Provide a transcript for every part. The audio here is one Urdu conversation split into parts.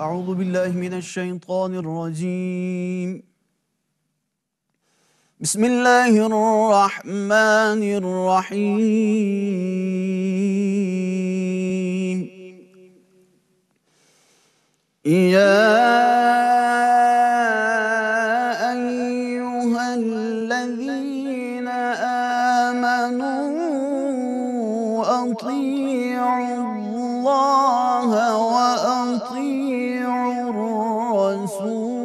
اعوذ باللہ من الشیطان الرجیم بسم اللہ الرحمن الرحیم یا ایہا الذین آمنوا اطیعوا اللہ وأطيعوا الرسول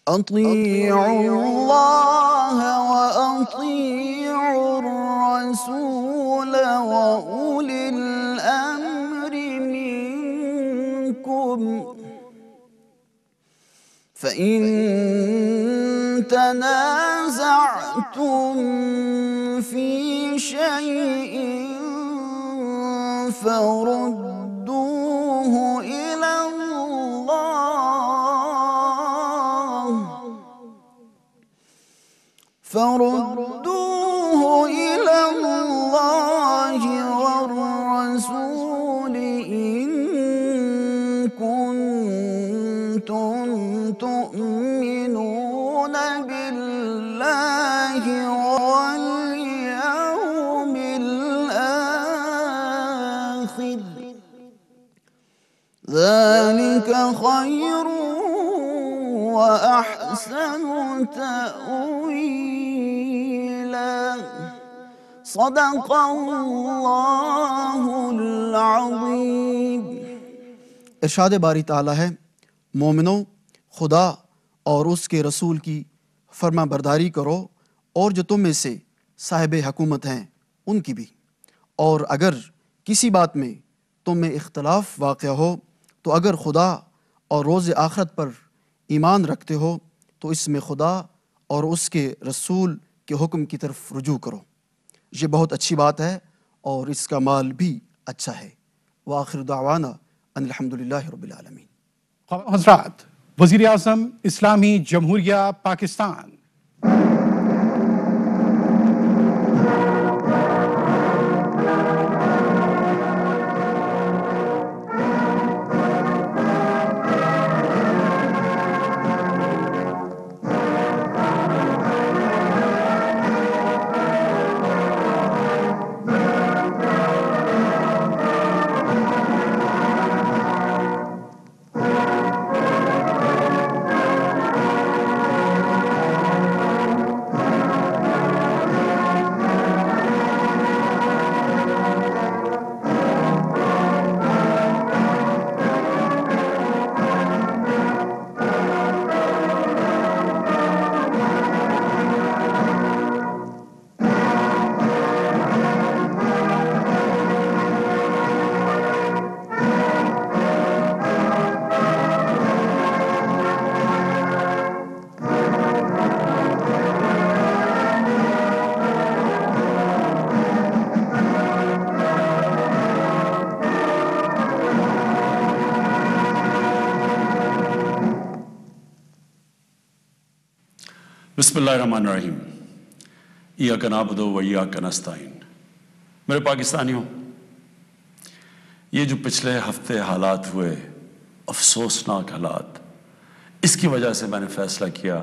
أطيعوا الله وأطيعوا الرسول وأولي الأمر منكم فإن تنازعتم في شيء فردوه إلى الله والرسول إن كنتم تؤمنون بالله واليوم الآخر ذلك خير وأحسن تأويلا صدق اللہ العظیم۔ ارشاد باری تعالیٰ ہے، مومنوں خدا اور اس کے رسول کی فرما برداری کرو اور جو تم میں سے صاحب حکومت ہیں ان کی بھی، اور اگر کسی بات میں تم میں اختلاف واقع ہو تو اگر خدا اور روز آخرت پر ایمان رکھتے ہو تو اس میں خدا اور اس کے رسول کے حکم کی طرف رجوع کرو، یہ بہت اچھی بات ہے اور اس کا مال بھی اچھا ہے۔ وآخر دعوانا ان الحمدللہ رب العالمین۔ حضرات، وزیر اعظم اسلامی جمہوریہ پاکستان بسم اللہ الرحمن الرحیم۔ ایاک نعبد و ایاک نستعین۔ میرے پاکستانیوں، یہ جو پچھلے ہفتے حالات ہوئے، افسوسناک حالات، اس کی وجہ سے میں نے فیصلہ کیا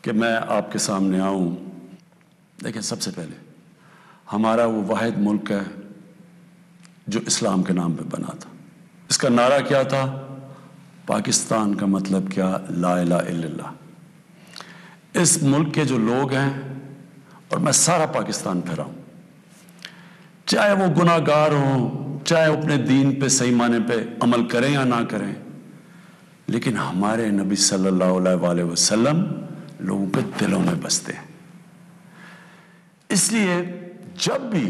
کہ میں آپ کے سامنے آؤں۔ دیکھیں، سب سے پہلے ہمارا وہ واحد ملک ہے جو اسلام کے نام پہ بنا تھا۔ اس کا نعرہ کیا تھا؟ پاکستان کا مطلب کیا؟ لا الہ الا اللہ۔ اس ملک کے جو لوگ ہیں، اور میں سارا پاکستان پھیرا ہوں، چاہے وہ گناہ گار ہوں، چاہے اپنے دین پہ صحیح معنی پہ عمل کریں یا نہ کریں، لیکن ہمارے نبی صلی اللہ علیہ وسلم لوگوں کے دلوں میں بستے ہیں۔ اس لیے جب بھی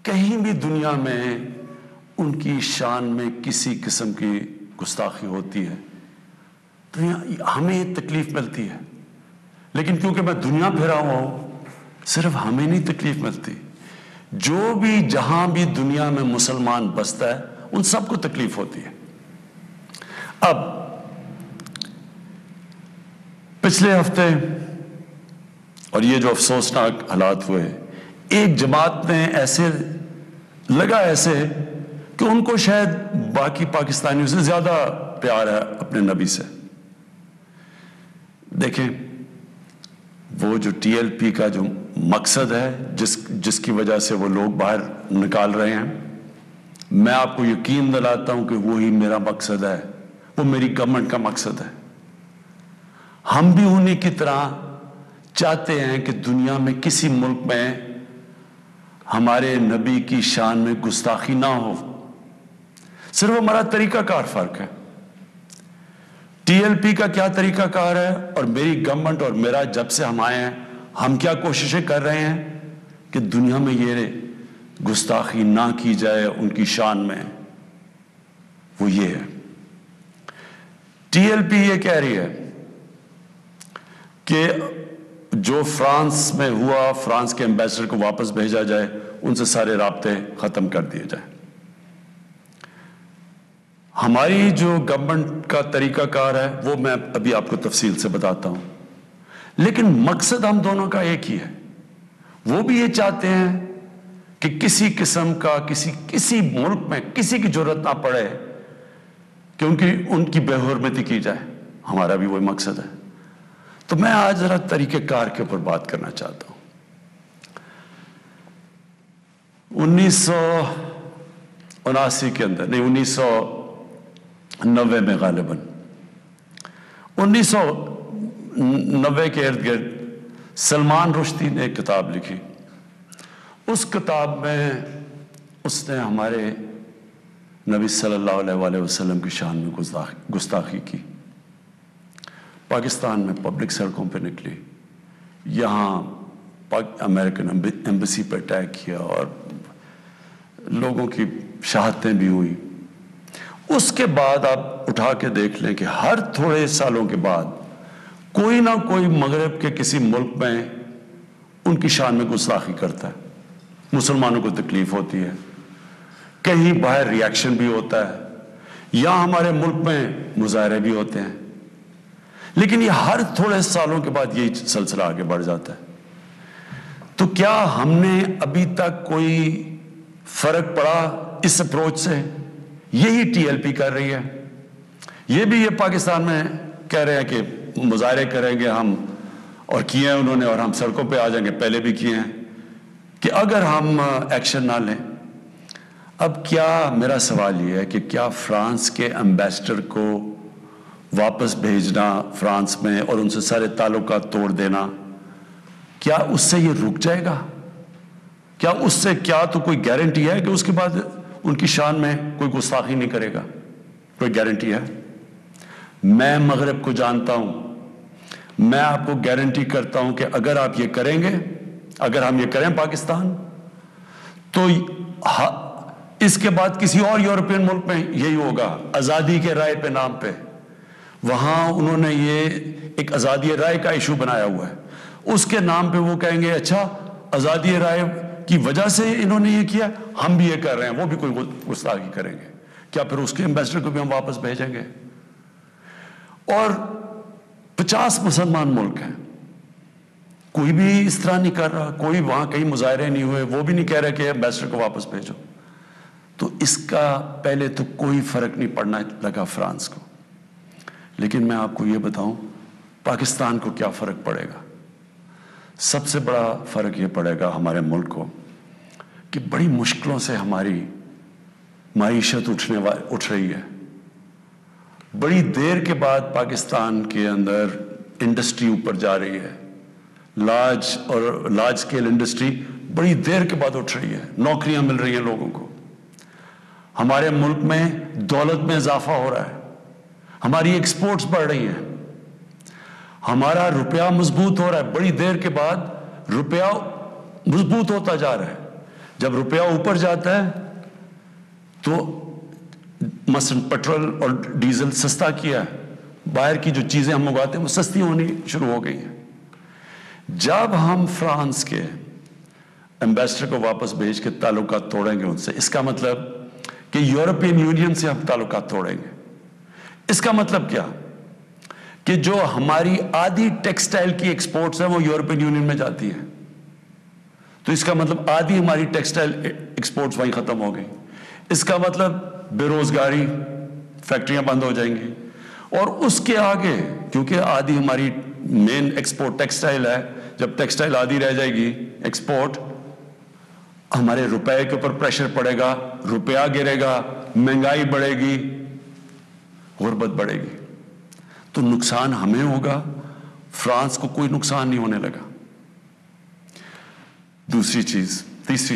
کہیں بھی دنیا میں ان کی شان میں کسی قسم کی گستاخی ہوتی ہے تو ہمیں تکلیف ملتی ہے، لیکن کیونکہ میں دنیا پھیرا ہوا ہوں، صرف ہمیں نہیں تکلیف ملتی، جو بھی جہاں بھی دنیا میں مسلمان بستا ہے ان سب کو تکلیف ہوتی ہے۔ اب پچھلے ہفتے اور یہ جو افسوسناک حالات ہوئے، ایک جماعت نے ایسے لگا ایسے کہ ان کو شاید باقی پاکستانیوں سے زیادہ پیار ہے اپنے نبی سے. دیکھیں وہ جو ٹی ایل پی کا جو مقصد ہے جس کی وجہ سے وہ لوگ باہر نکال رہے ہیں، میں آپ کو یقین دلاتا ہوں کہ وہی میرا مقصد ہے، وہ میری گورنمنٹ کا مقصد ہے. ہم بھی انہی کی طرح چاہتے ہیں کہ دنیا میں کسی ملک میں ہمارے نبی کی شان میں گستاخی نہ ہو. صرف ہمارا طریقہ کار فرق ہے. ٹی ایل پی کا کیا طریقہ کار ہے اور میری گورنمنٹ اور میرا جب سے ہم آئے ہیں ہم کیا کوششیں کر رہے ہیں کہ دنیا میں یہ گستاخی نہ کی جائے ان کی شان میں، وہ یہ ہے. ٹی ایل پی یہ کہہ رہی ہے کہ جو فرانس میں ہوا، فرانس کے ایمبیسڈر کو واپس بھیجا جائے، ان سے سارے رابطے ختم کر دیے جائیں. ہماری جو گورنمنٹ کا طریقہ کار ہے وہ میں ابھی آپ کو تفصیل سے بتاتا ہوں، لیکن مقصد ہم دونوں کا ایک ہی ہے. وہ بھی یہ چاہتے ہیں کہ کسی قسم کا کسی ملک میں کسی کی ضرورت نہ پڑے کہ ان کی بے حرمتی کی جائے. ہمارا بھی وہی مقصد ہے. تو میں آج ذرا طریقہ کار کے اوپر بات کرنا چاہتا ہوں. 1979 کے اندر، نہیں 1990 میں غالباً 1990 کے ارد گرد سلمان رشدی نے ایک کتاب لکھی. اس کتاب میں اس نے ہمارے نبی صلی اللہ علیہ وسلم کی شان میں گستاخی کی. پاکستان میں پبلک سڑکوں پہ نکلی، یہاں امریکن ایمبیسی پہ اٹیک کیا اور لوگوں کی شہادتیں بھی ہوئی. اس کے بعد آپ اٹھا کے دیکھ لیں کہ ہر تھوڑے سالوں کے بعد کوئی نہ کوئی مغرب کے کسی ملک میں ان کی شان میں گستاخی کرتا ہے. مسلمانوں کو تکلیف ہوتی ہے، کہیں باہر ریاکشن بھی ہوتا ہے، یا ہمارے ملک میں مظاہرے بھی ہوتے ہیں. لیکن یہ ہر تھوڑے سالوں کے بعد یہی سلسلہ آگے بڑھ جاتا ہے. تو کیا ہم نے ابھی تک کوئی فرق پڑا اس اپروچ سے؟ یہی ٹی ایل پی کر رہی ہے. یہ بھی یہ پاکستان میں کہہ رہے ہیں کہ مظاہرے کریں گے ہم، اور کیے ہیں انہوں نے، اور ہم سڑکوں پہ آ جائیں گے، پہلے بھی کیے ہیں، کہ اگر ہم ایکشن نہ لیں. اب کیا میرا سوال یہ ہے کہ کیا فرانس کے ایمبیسڈر کو واپس بھیجنا فرانس میں اور ان سے سارے تعلقات توڑ دینا، کیا اس سے یہ رک جائے گا؟ کیا اس سے تو کوئی گارنٹی ہے کہ اس کے بعد ان کی شان میں کوئی گستاخی نہیں کرے گا؟ کوئی گارنٹی ہے؟ میں مغرب کو جانتا ہوں. میں آپ کو گارنٹی کرتا ہوں کہ اگر آپ یہ کریں گے، اگر ہم یہ کریں پاکستان، تو اس کے بعد کسی اور یورپین ملک میں یہی ہوگا. آزادی کے رائے پہ نام پہ وہاں انہوں نے یہ ایک آزادی رائے کا ایشو بنایا ہوا ہے. اس کے نام پہ وہ کہیں گے اچھا آزادی رائے کی وجہ سے انہوں نے یہ کیا، ہم بھی یہ کر رہے ہیں، وہ بھی کوئی گستاخی کریں گے. کیا پھر اس کے ایمبیسڈر کو بھی ہم واپس بھیجیں گے؟ اور 50 مسلمان ملک ہیں، کوئی بھی اس طرح نہیں کر رہا، کوئی وہاں کہیں مظاہرے نہیں ہوئے، وہ بھی نہیں کہہ رہے کہ ایمبیسڈر کو واپس بھیجو. تو اس کا پہلے تو کوئی فرق نہیں پڑنا لگا فرانس کو. لیکن میں آپ کو یہ بتاؤں پاکستان کو کیا فرق پڑے گا. سب سے بڑا فرق یہ پڑے گا ہمارے ملک کو کہ بڑی مشکلوں سے ہماری معیشت اٹھ رہی ہے. بڑی دیر کے بعد پاکستان کے اندر انڈسٹری اوپر جا رہی ہے. لارج اسکیل انڈسٹری بڑی دیر کے بعد اٹھ رہی ہے. نوکریاں مل رہی ہیں لوگوں کو. ہمارے ملک میں دولت میں اضافہ ہو رہا ہے. ہماری ایکسپورٹس بڑھ رہی ہیں. ہمارا روپیہ مضبوط ہو رہا ہے. بڑی دیر کے بعد روپیہ مضبوط ہوتا جا رہا ہے. جب روپیہ اوپر جاتا ہے تو مثلا پیٹرول اور ڈیزل سستا کیا ہے. باہر کی جو چیزیں ہم منگواتے ہیں وہ سستی ہونی شروع ہو گئی ہیں. جب ہم فرانس کے ایمبیسڈر کو واپس بھیج کے تعلقات توڑیں گے ان سے، اس کا مطلب کہ یورپین یونین سے ہم تعلقات توڑیں گے. اس کا مطلب کیا کہ جو ہماری آدھی ٹیکسٹائل کی ایکسپورٹس ہیں وہ یورپین یونین میں جاتی ہیں. تو اس کا مطلب آدھی ہماری ٹیکسٹائل ایکسپورٹس وہیں ختم ہو گئی. اس کا مطلب بے روزگاری، فیکٹریاں بند ہو جائیں گی. اور اس کے آگے کیونکہ آدھی ہماری مین ایکسپورٹ ٹیکسٹائل ہے، جب ٹیکسٹائل آدھی رہ جائے گی ایکسپورٹ، ہمارے روپے کے اوپر پریشر پڑے گا، روپیہ گرے گا، مہنگائی بڑھے گی، غربت بڑھے گی. تو نقصان ہمیں ہوگا، فرانس کو کوئی نقصان نہیں ہونے لگا. تیسری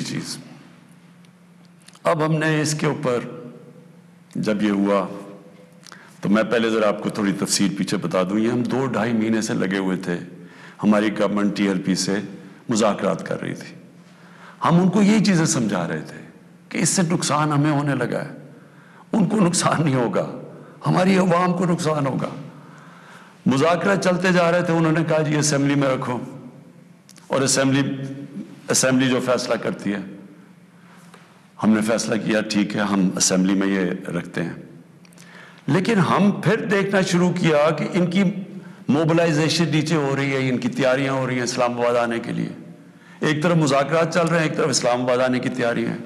چیز اب ہم نے اس کے اوپر جب یہ ہوا تو میں پہلے ذرا آپ کو تھوڑی تفصیل پیچھے بتا دوں. یہ ہم 2-2.5 مہینے سے لگے ہوئے تھے، ہماری گورنمنٹ TLP سے مذاکرات کر رہی تھی. ہم ان کو یہی چیزیں سمجھا رہے تھے کہ اس سے نقصان ہمیں ہونے لگا ہے، ان کو نقصان نہیں ہوگا، ہماری عوام کو نقصان ہوگا. مذاکرات چلتے جا رہے تھے. انہوں نے کہا جی اسمبلی میں رکھو، اور اسمبلی جو فیصلہ کرتی ہے. ہم نے فیصلہ کیا ٹھیک ہے ہم اسمبلی میں یہ رکھتے ہیں. لیکن ہم پھر دیکھنا شروع کیا کہ ان کی موبلائزیشن نیچے ہو رہی ہے، ان کی تیاریاں ہو رہی ہیں اسلام آباد آنے کے لیے. ایک طرف مذاکرات چل رہے ہیں، ایک طرف اسلام آباد آنے کی تیاری ہے.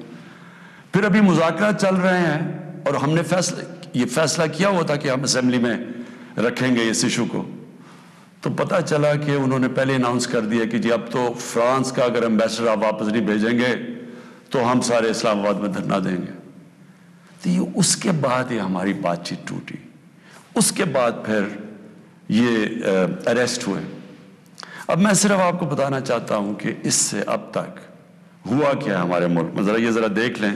پھر ابھی مذاکرات چل رہے ہیں اور ہم نے یہ فیصلہ کیا ہوا تھا کہ ہم اسمبلی میں رکھیں گے اس ایشو کو. تو پتہ چلا کہ انہوں نے پہلے اناؤنس کر دیا کہ جی اب تو فرانس کا اگر ایمبیسڈر آپ واپس نہیں بھیجیں گے تو ہم سارے اسلام آباد میں دھرنا دیں گے. تو یہ اس کے بعد یہ ہماری بات چیت ٹوٹی. اس کے بعد پھر یہ اریسٹ ہوئے. اب میں صرف آپ کو بتانا چاہتا ہوں کہ اس سے اب تک ہوا کیا ہے ہمارے ملک میں. ذرا دیکھ لیں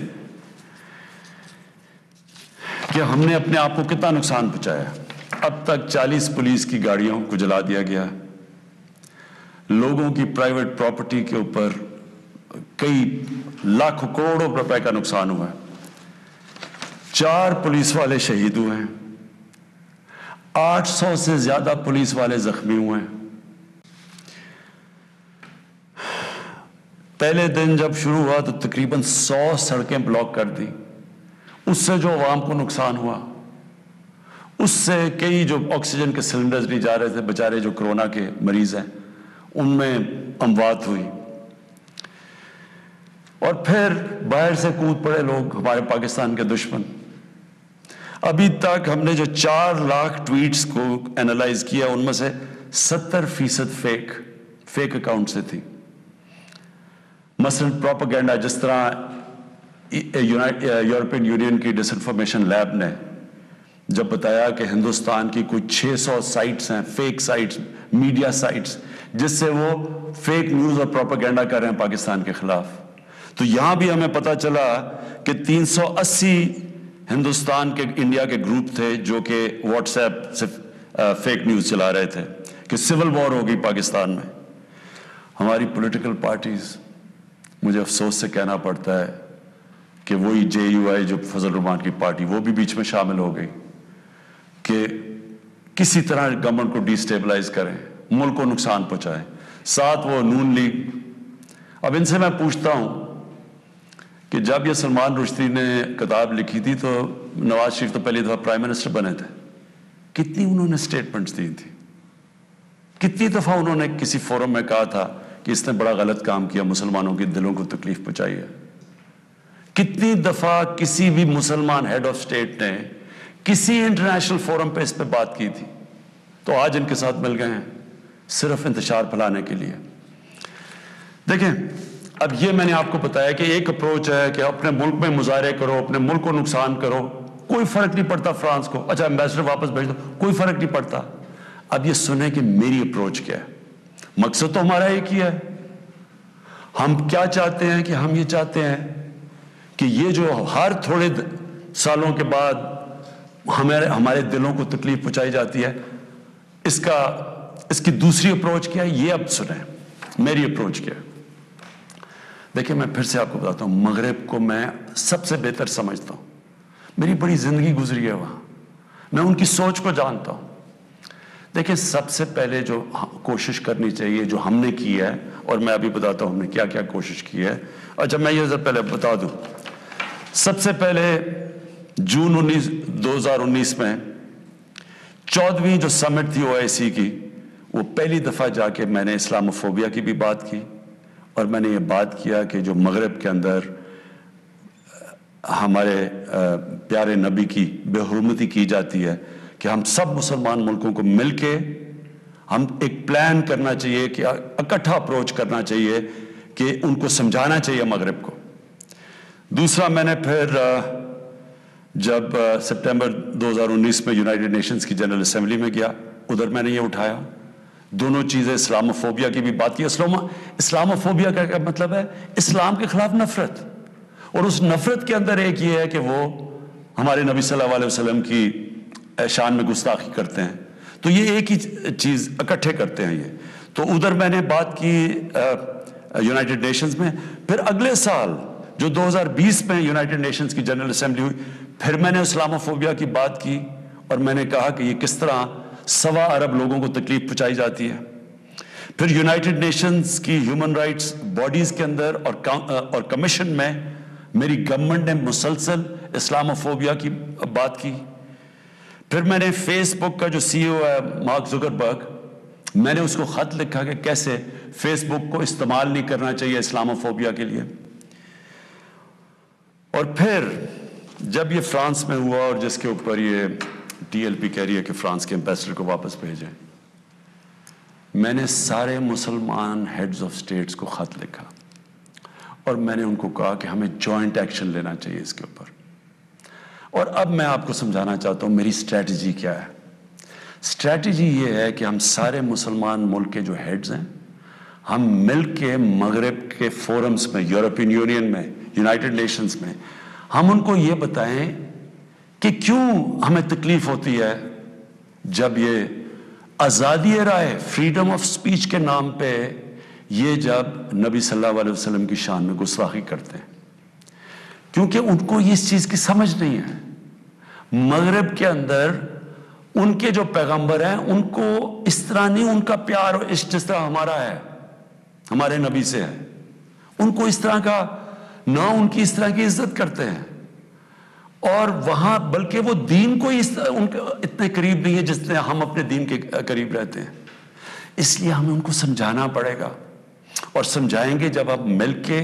کہ ہم نے اپنے آپ کو کتنا نقصان پہنچایا. اب تک 40 پولیس کی گاڑیوں کو جلا دیا گیا، لوگوں کی پرائیویٹ پراپرٹی کے اوپر کئی لاکھوں کروڑوں روپے کا نقصان ہوا ہے. 4 پولیس والے شہید ہوئے ہیں، 800 سے زیادہ پولیس والے زخمی ہوئے ہیں. پہلے دن جب شروع ہوا تو تقریباً 100 سڑکیں بلاک کر دی. اس سے جو عوام کو نقصان ہوا، اس سے کئی جو آکسیجن کے سلنڈرز نہیں جا رہے تھے، بیچارے جو کرونا کے مریض ہیں ان میں اموات ہوئی. اور پھر باہر سے کود پڑے لوگ، ہمارے پاکستان کے دشمن. ابھی تک ہم نے جو 4 لاکھ ٹویٹس کو اینالائز کیا ان میں سے 70% فیک اکاؤنٹ سے تھی. مثلا پروپیگنڈا، جس طرح یورپین یونین کی ڈس انفارمیشن لیب نے جب بتایا کہ ہندوستان کی کوئی 600 سائٹس ہیں، فیک سائٹس، میڈیا سائٹس، جس سے وہ فیک نیوز اور پروپیگنڈا کر رہے ہیں پاکستان کے خلاف. تو یہاں بھی ہمیں پتہ چلا کہ 380 ہندوستان کے انڈیا کے گروپ تھے جو کہ واٹس ایپ سے فیک نیوز چلا رہے تھے کہ سول وار ہو گئی پاکستان میں. ہماری پولیٹیکل پارٹیز، مجھے افسوس سے کہنا پڑتا ہے کہ وہی JUI جو فضل الرحمان کی پارٹی، وہ بھی بیچ میں شامل ہو گئی کہ کسی طرح گورنمنٹ کو ڈی سٹیبلائز کریں، ملک کو نقصان پہنچائیں. ساتھ وہ نون لیگ. اب ان سے میں پوچھتا ہوں کہ جب یہ سلمان رشدی نے کتاب لکھی تھی تو نواز شریف تو پہلی دفعہ پرائم منسٹر بنے تھے. کتنی انہوں نے سٹیٹمنٹس دی تھی، کتنی دفعہ انہوں نے کسی فورم میں کہا تھا کہ اس نے بڑا غلط کام کیا، مسلمانوں کے دلوں کو تکلیف پہنچائی ہے. کتنی دفعہ کسی بھی مسلمان ہیڈ آف سٹیٹ نے کسی انٹرنیشنل فورم پہ اس پہ بات کی تھی. تو آج ان کے ساتھ مل گئے ہیں صرف انتشار پھیلانے کے لیے. دیکھیں اب یہ میں نے آپ کو بتایا کہ ایک اپروچ ہے کہ اپنے ملک میں مظاہرے کرو، اپنے ملک کو نقصان کرو، کوئی فرق نہیں پڑتا فرانس کو. اچھا ایمبیسڈر واپس بھیج دو، کوئی فرق نہیں پڑتا. اب یہ سنیں کہ میری اپروچ کیا ہے. مقصد تو ہمارا ایک ہی ہے. ہم کیا چاہتے ہیں کہ ہم یہ چاہتے ہیں کہ یہ جو ہر تھوڑے سالوں کے بعد ہمارے دلوں کو تکلیف پہنچائی جاتی ہے، اس کی دوسری اپروچ کیا ہے یہ اب سنیں. میری اپروچ کیا ہے. دیکھیں میں پھر سے آپ کو بتاتا ہوں، مغرب کو میں سب سے بہتر سمجھتا ہوں. میری بڑی زندگی گزری ہے وہاں، میں ان کی سوچ کو جانتا ہوں. دیکھیں سب سے پہلے جو کوشش کرنی چاہیے، جو ہم نے کی ہے، اور میں ابھی بتاتا ہوں ہم نے کیا کیا کوشش کی ہے. اچھا میں یہ پہلے بتا دوں، سب سے پہلے جون 2019 میں 14ویں جو سمٹ تھی OIC کی، وہ پہلی دفعہ جا کے میں نے اسلاموفوبیا کی بھی بات کی اور میں نے یہ بات کیا کہ جو مغرب کے اندر ہمارے پیارے نبی کی بے حرمتی کی جاتی ہے، کہ ہم سب مسلمان ملکوں کو مل کے ہم ایک پلان کرنا چاہیے، کہ اکٹھا اپروچ کرنا چاہیے، کہ ان کو سمجھانا چاہیے مغرب کو۔ دوسرا، میں نے پھر جب سپٹمبر 2019 میں یونائٹڈ نیشنز کی جنرل اسمبلی میں گیا، ادھر میں نے یہ اٹھایا دونوں چیزیں، اسلاموفوبیا کی بھی بات کی۔ اسلاموفوبیا کا کیا مطلب ہے؟ اسلام کے خلاف نفرت، اور اس نفرت کے اندر ایک یہ ہے کہ وہ ہمارے نبی صلی اللہ علیہ وسلم کی شان میں گستاخی کرتے ہیں، تو یہ ایک ہی چیز اکٹھے کرتے ہیں یہ۔ تو ادھر میں نے بات کی یونائٹڈ نیشنز میں۔ پھر اگلے سال جو 2020 میں یونائٹڈ نیشنز کی جنرل اسمبلی ہوئی، پھر میں نے اسلاموفوبیا کی بات کی، اور میں نے کہا کہ یہ کس طرح 1.25 ارب لوگوں کو تکلیف پہنچائی جاتی ہے۔ پھر یونائٹڈ نیشنز کی ہیومن رائٹس باڈیز کے اندر اور کمیشن میں میری گورنمنٹ نے مسلسل اسلاموفوبیا کی بات کی۔ پھر میں نے فیس بک کا جو CEO ہے مارک زکربرگ، میں نے اس کو خط لکھا کہ کیسے فیس بک کو استعمال نہیں کرنا چاہیے اسلاموفوبیا کے لیے۔ اور پھر جب یہ فرانس میں ہوا، اور جس کے اوپر یہ TLP کہہ رہی ہے کہ فرانس کے امبیسڈر کو واپس بھیجیں، میں نے سارے مسلمان ہیڈز آف سٹیٹس کو خط لکھا، اور میں نے ان کو کہا کہ ہمیں جوائنٹ ایکشن لینا چاہیے اس کے اوپر۔ اور اب میں آپ کو سمجھانا چاہتا ہوں میری اسٹریٹجی کیا ہے۔ اسٹریٹجی یہ ہے کہ ہم سارے مسلمان ملک کے جو ہیڈز ہیں، ہم مل کے مغرب کے فورمز میں، یورپین یونین میں، یونائٹڈ نیشنز میں، ہم ان کو یہ بتائیں کہ کیوں ہمیں تکلیف ہوتی ہے جب یہ آزادی رائے، فریڈم آف سپیچ کے نام پہ یہ جب نبی صلی اللہ علیہ وسلم کی شان میں گستاخی کرتے ہیں، کیونکہ ان کو اس چیز کی سمجھ نہیں ہے۔ مغرب کے اندر ان کے جو پیغمبر ہیں، ان کو اس طرح نہیں، ان کا پیار اور عشق جس طرح ہمارا ہے، ہمارے نبی سے ہے، ان کو اس طرح کا نہ، ان کی اس طرح کی عزت کرتے ہیں، اور وہاں بلکہ وہ دین کو ان کے اتنے قریب نہیں ہے جس طرح ہم اپنے دین کے قریب رہتے ہیں۔ اس لیے ہمیں ان کو سمجھانا پڑے گا، اور سمجھائیں گے جب ہم مل کے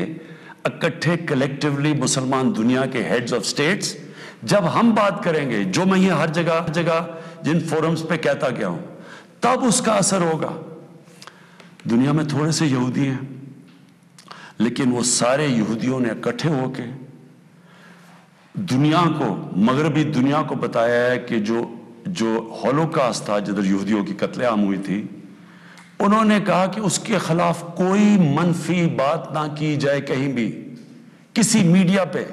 اکٹھے کلیکٹیولی مسلمان دنیا کے ہیڈز آف سٹیٹس جب ہم بات کریں گے، جو میں یہ ہر جگہ جن فورمز پہ کہتا گیا ہوں، تب اس کا اثر ہوگا۔ دنیا میں تھوڑے سے یہودی ہیں، لیکن وہ سارے یہودیوں نے اکٹھے ہو کے دنیا کو، مغربی دنیا کو بتایا ہے کہ جو ہولوکاسٹ تھا، جدھر یہودیوں کی قتل عام ہوئی تھی، انہوں نے کہا کہ اس کے خلاف کوئی منفی بات نہ کی جائے کہیں بھی، کسی میڈیا پہ۔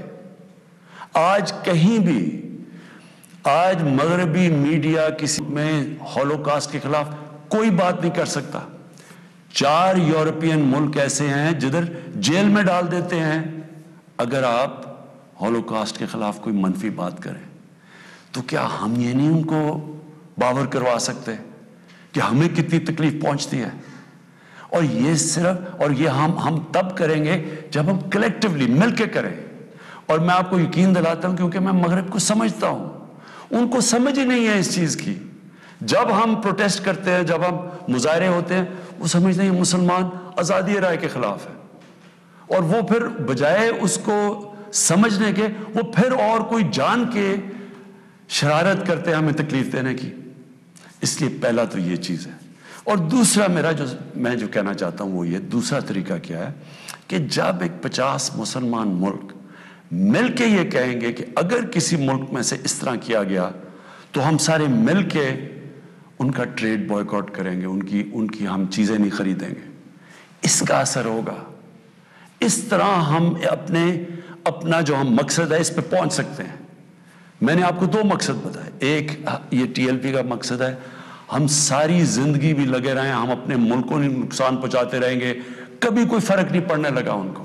آج کہیں بھی، آج مغربی میڈیا کسی میں ہولوکاسٹ کے خلاف کوئی بات نہیں کر سکتا۔ 4 یورپین ملک ایسے ہیں جدھر جیل میں ڈال دیتے ہیں اگر آپ ہولوکاسٹ کے خلاف کوئی منفی بات کریں۔ تو کیا ہم یہ نہیں ان کو باور کروا سکتے کہ ہمیں کتنی تکلیف پہنچتی ہے؟ اور یہ صرف، اور یہ ہم تب کریں گے جب ہم کلیکٹیولی مل کے کریں۔ اور میں آپ کو یقین دلاتا ہوں، کیونکہ میں مغرب کو سمجھتا ہوں، ان کو سمجھ ہی نہیں ہے اس چیز کی۔ جب ہم پروٹیسٹ کرتے ہیں، جب ہم مظاہرے ہوتے ہیں، وہ سمجھتے ہیں مسلمان آزادی رائے کے خلاف ہے، اور وہ پھر بجائے اس کو سمجھنے کے، وہ پھر اور کوئی جان کے شرارت کرتے ہیں ہمیں تکلیف دینے کی۔ اس لیے پہلا تو یہ چیز ہے۔ اور دوسرا میں جو کہنا چاہتا ہوں وہ یہ، دوسرا طریقہ کیا ہے کہ جب ایک 50 مسلمان ملک مل کے یہ کہیں گے کہ اگر کسی ملک میں سے اس طرح کیا گیا تو ہم سارے مل کے ان کا ٹریڈ بوائیکاٹ کریں گے، ان کی ہم چیزیں نہیں خریدیں گے، اس کا اثر ہوگا۔ اس طرح ہم اپنا جو ہم مقصد ہے اس پہ پہنچ سکتے ہیں۔ میں نے آپ کو 2 مقصد بتائے، ایک یہ TLP کا مقصد ہے، ہم ساری زندگی بھی لگے رہیں، ہم اپنے ملک کو نقصان پہنچاتے رہیں گے، کبھی کوئی فرق نہیں پڑنے لگا ان کو۔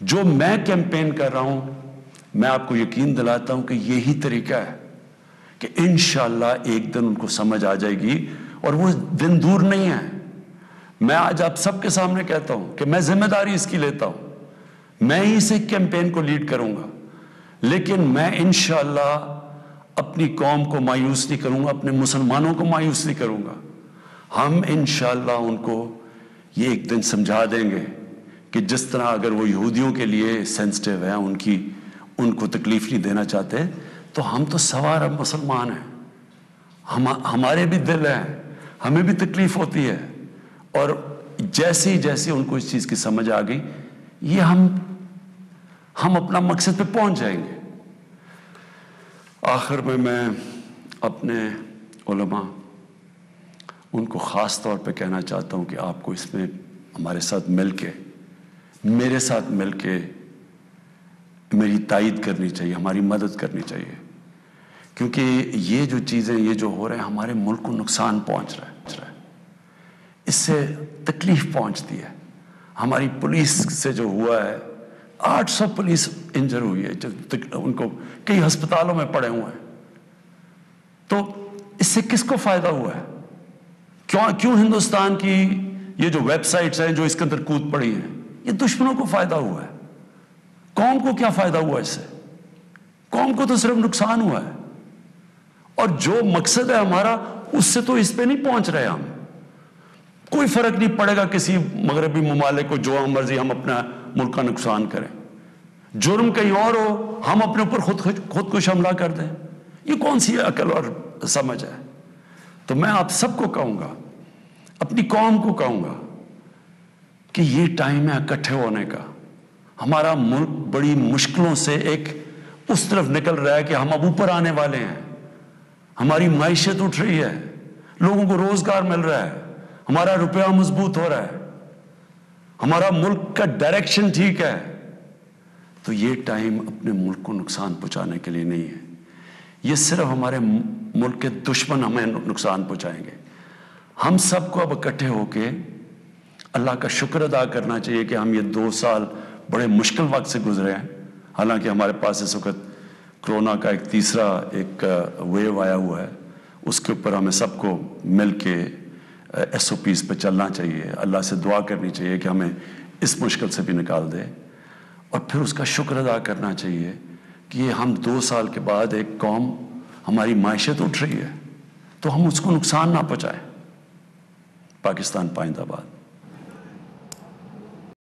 جو میں کیمپین کر رہا ہوں، میں آپ کو یقین دلاتا ہوں کہ یہی طریقہ ہے کہ انشاءاللہ ایک دن ان کو سمجھ آ جائے گی، اور وہ دن دور نہیں ہے۔ میں آج آپ سب کے سامنے کہتا ہوں کہ میں ذمہ داری اس کی لیتا ہوں، میں ہی اس کیمپین کو لیڈ کروں گا، لیکن میں انشاءاللہ اپنی قوم کو مایوس نہیں کروں گا، اپنے مسلمانوں کو مایوس نہیں کروں گا۔ ہم انشاءاللہ ان کو یہ ایک دن سمجھا دیں گے کہ جس طرح اگر وہ یہودیوں کے لیے سینسٹیو ہیں، ان کو تکلیف نہیں دینا چاہتے، تو ہم تو سوا عرب مسلمان ہیں، ہمارے بھی دل ہیں، ہمیں بھی تکلیف ہوتی ہے، اور جیسی ان کو اس چیز کی سمجھ آ گئی، یہ ہم اپنا مقصد پہ پہنچ جائیں گے۔ آخر میں اپنے علماء ان کو خاص طور پہ کہنا چاہتا ہوں کہ آپ کو اس میں ہمارے ساتھ مل کے، میرے ساتھ مل کے میری تائید کرنی چاہیے، ہماری مدد کرنی چاہیے، کیونکہ یہ جو چیزیں یہ جو ہو رہے ہیں ہمارے ملک کو نقصان پہنچ رہا ہے، اس سے تکلیف پہنچتی ہے۔ ہماری پولیس سے جو ہوا ہے، 800 پولیس انجر ہوئی ہے، ان کو کئی ہسپتالوں میں پڑے ہوئے ہیں، تو اس سے کس کو فائدہ ہوا ہے؟ کیوں ہندوستان کی یہ جو ویب سائٹس ہیں جو اس کے اندر کود پڑی ہیں، یہ دشمنوں کو فائدہ ہوا ہے؟ قوم کو کیا فائدہ ہوا اس سے؟ قوم کو تو صرف نقصان ہوا ہے، اور جو مقصد ہے ہمارا اس سے تو اس پہ نہیں پہنچ رہے ہم۔ کوئی فرق نہیں پڑے گا کسی مغربی ممالک کو جو ہم مرضی ہم اپنا ملک کا نقصان کریں، جرم کہیں اور ہو ہم اپنے اوپر خودکش حملہ کر دیں، یہ کون سی عقل اور سمجھ ہے؟ تو میں آپ سب کو کہوں گا، اپنی قوم کو کہوں گا کہ یہ ٹائم ہے اکٹھے ہونے کا۔ ہمارا ملک بڑی مشکلوں سے ایک اس طرف نکل رہا ہے کہ ہم اب اوپر آنے والے ہیں، ہماری معیشت اٹھ رہی ہے، لوگوں کو روزگار مل رہا ہے، ہمارا روپیہ مضبوط ہو رہا ہے، ہمارا ملک کا ڈائریکشن ٹھیک ہے۔ تو یہ ٹائم اپنے ملک کو نقصان پہنچانے کے لیے نہیں ہے، یہ صرف ہمارے ملک کے دشمن ہمیں نقصان پہنچائیں گے۔ ہم سب کو اب اکٹھے ہو کے اللہ کا شکر ادا کرنا چاہیے کہ ہم یہ 2 سال بڑے مشکل وقت سے گزرے ہیں، حالانکہ ہمارے پاس اس وقت کرونا کا ایک تیسرا ویو آیا ہوا ہے، اس کے اوپر ہمیں سب کو مل کے SOPs پہ چلنا چاہیے، اللہ سے دعا کرنی چاہیے کہ ہمیں اس مشکل سے بھی نکال دے، اور پھر اس کا شکر ادا کرنا چاہیے کہ یہ ہم 2 سال کے بعد ایک قوم، ہماری معیشت اٹھ رہی ہے، تو ہم اس کو نقصان نہ پہنچائیں۔ پاکستان پائندہ باد۔